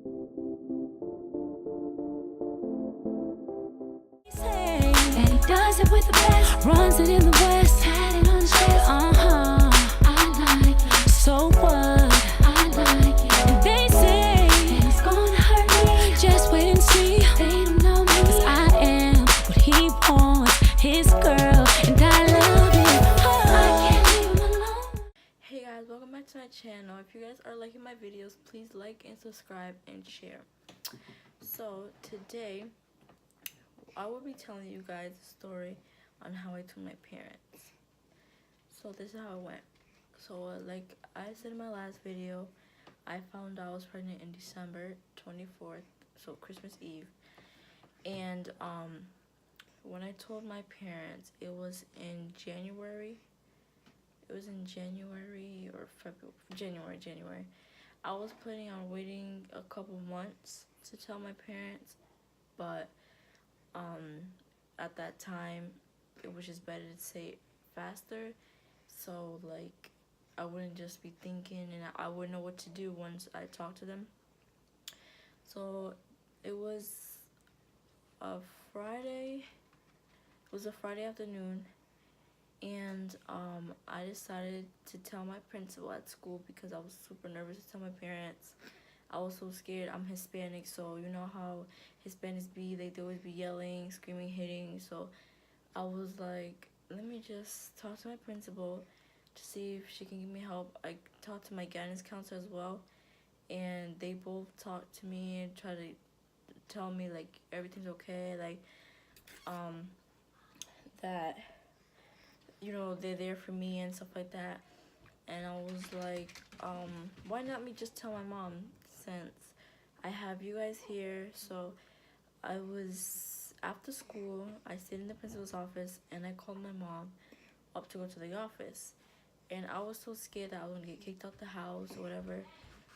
Say that he does it with the best, runs it in the west, had it on his chest. I like it. So what? I like it. And they say that he's gonna hurt me. Just wait and see. They don't know me. 'Cause I am what he wants, his girl, and I love it. I can't leave him alone. Hey guys, welcome back to my channel. If you guys are liking my videos, please like and subscribe and share. So today I will be telling you guys a story on how I told my parents. So this is how it went. So like I said in my last video, I found out I was pregnant in December 24th, so Christmas Eve. And when I told my parents, it was in January. It was in January or February, January. I was planning on waiting a couple months to tell my parents, but at that time, it was just better to say it faster, so like I wouldn't just be thinking and I wouldn't know what to do once I talked to them. So it was a Friday. It was a Friday afternoon. And I decided to tell my principal at school because I was super nervous to tell my parents. I was so scared. I'm Hispanic, so you know how Hispanics be, they always be yelling, screaming, hitting. So I was like, let me just talk to my principal to see if she can give me help. I talked to my guidance counselor as well, and they both talked to me and tried to tell me like everything's okay, like that, you know, they're there for me and stuff like that. And I was like, why not me just tell my mom, since I have you guys here. So I was after school, I stayed in the principal's office and I called my mom up to go to the office. And I was so scared that I was gonna get kicked out the house or whatever.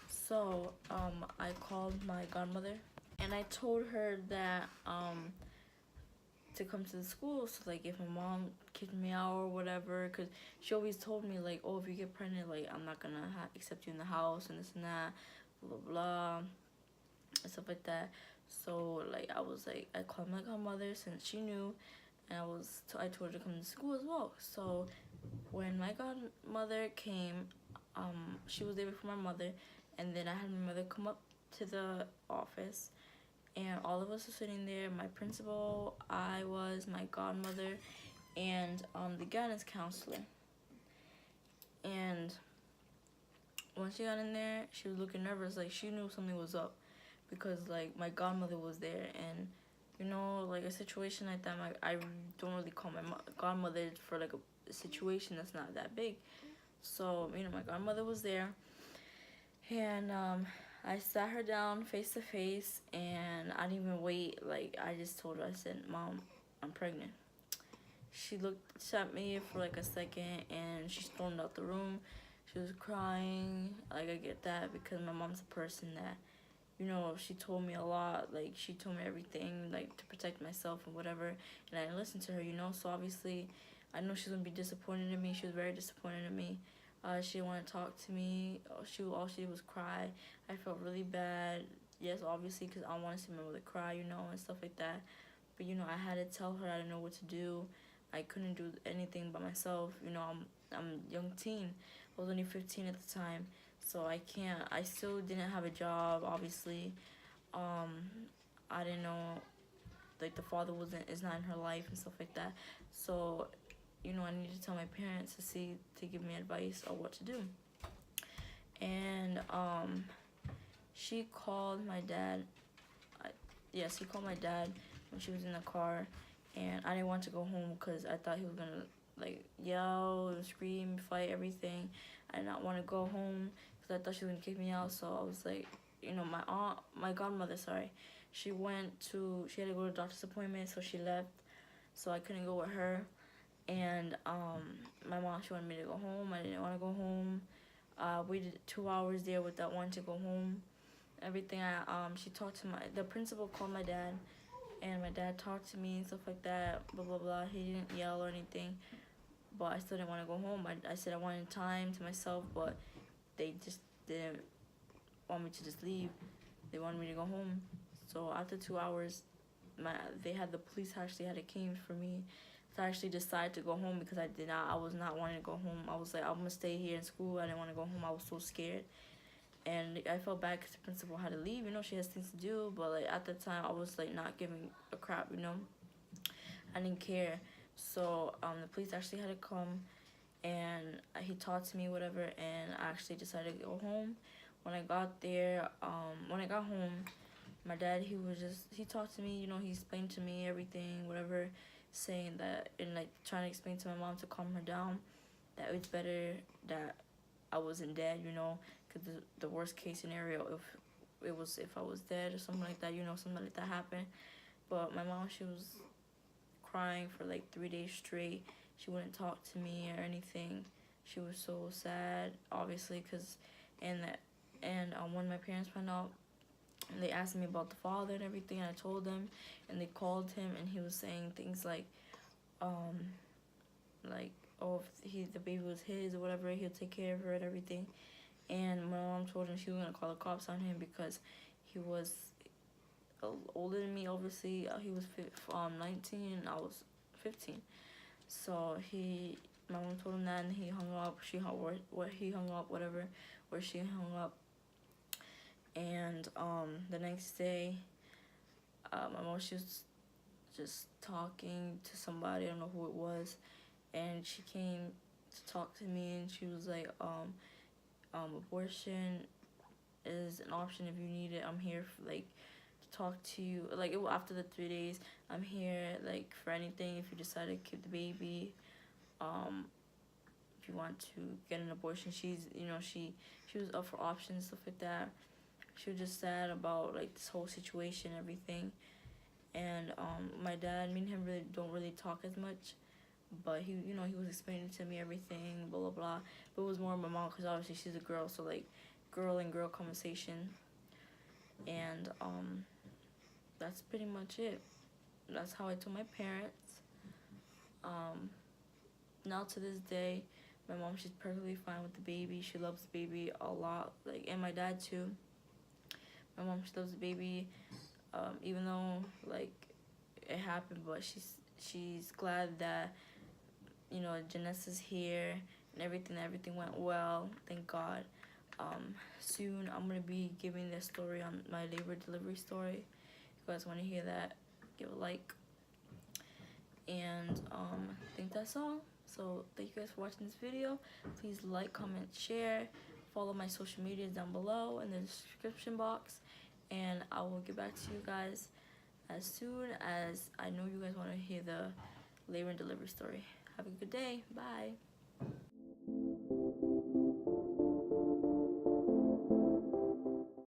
So I called my godmother and I told her that to come to the school, so like if my mom kicked me out or whatever, because she always told me like, oh, if you get pregnant, like I'm not gonna accept you in the house and this and that, blah blah and stuff like that. So like I was like, I called my godmother since she knew, and I told her to come to school as well. So when my godmother came, she was there before my mother, and then I had my mother come up to the office. And all of us were sitting there, my principal, my godmother, and the guidance counselor. And when she got in there, she was looking nervous, like she knew something was up, because like my godmother was there. And you know, like a situation like that, I don't really call my godmother for like a situation that's not that big. So you know, my godmother was there, and I sat her down face to face, and I didn't even wait. Like I just told her, I said, Mom, I'm pregnant. She looked at me for like a second and she stormed out the room. She was crying. Like I get that because my mom's a person that, you know, she told me a lot. Like she told me everything, like to protect myself and whatever. And I didn't listen to her, you know. So obviously, I know she's gonna be disappointed in me. She was very disappointed in me. She didn't want to talk to me. All she did was cry. I felt really bad. Yes, obviously, because I want to see my mother cry, you know, and stuff like that. But you know, I had to tell her I didn't know what to do. I couldn't do anything by myself. You know, I'm a young teen. I was only 15 at the time, so I can't. I still didn't have a job. Obviously, I didn't know, like the father is not in her life and stuff like that. So you know, I needed to tell my parents to give me advice on what to do. And she called my dad. She called my dad when she was in the car, and I didn't want to go home because I thought he was gonna like yell, scream, fight, everything. I did not want to go home because I thought she was gonna kick me out. So I was like, you know, my godmother, she had to go to a doctor's appointment, so she left. So I couldn't go with her. And my mom, she wanted me to go home. I didn't want to go home. Waited 2 hours there without wanting to go home. Everything. She talked to the principal called my dad, and my dad talked to me and stuff like that. Blah blah blah. He didn't yell or anything, but I still didn't want to go home. I said I wanted time to myself, but they just didn't want me to just leave. they wanted me to go home. So after 2 hours, the police actually had it came for me to actually decide to go home, because I was not wanting to go home. I was like, I'm gonna stay here in school. I didn't want to go home. I was so scared. And I felt bad because the principal had to leave, she has things to do, but like at the time I was like not giving a crap, I didn't care. So the police actually had to come, and he talked to me, whatever, and I actually decided to go home. When I got home, my dad, he talked to me, he explained to me everything, whatever, saying that, and like trying to explain to my mom to calm her down, that it's better that I wasn't dead, because the worst case scenario, if I was dead or something like that, something like that happened. But my mom, she was crying for like 3 days straight. She wouldn't talk to me or anything. She was so sad, obviously, when my parents found out, and they asked me about the father and everything, and I told them, and they called him, and he was saying things like, oh, if the baby was his or whatever, he'll take care of her and everything. And my mom told him she was gonna call the cops on him because he was older than me. Obviously, he was 19 and I was 15. So my mom told him that, and he hung up. He hung up, whatever, where she hung up. And the next day, my mom, she was just talking to somebody, I don't know who it was, and she came to talk to me, and she was like, abortion is an option if you need it. I'm here to talk to you. After the 3 days, I'm here for anything. If you decide to keep the baby, if you want to get an abortion, she was up for options, stuff like that. She was just sad about this whole situation, everything. And my dad, me and him don't really talk as much, but he was explaining to me everything, blah blah blah. But it was more my mom, because obviously she's a girl, so girl and girl conversation. And that's pretty much it. That's how I told my parents. Now to this day, my mom, she's perfectly fine with the baby. She loves the baby a lot, and my dad too. My mom, she loves the baby, even though it happened, but she's glad that Janessa's here and everything went well, thank God. Soon I'm gonna be giving this story on my labor delivery story. If you guys want to hear that, give a like. And I think that's all. So thank you guys for watching this video. Please like, comment, share, follow my social media down below in the description box, and I will get back to you guys as soon as I know you guys want to hear the labor and delivery story. Have a good day. Bye.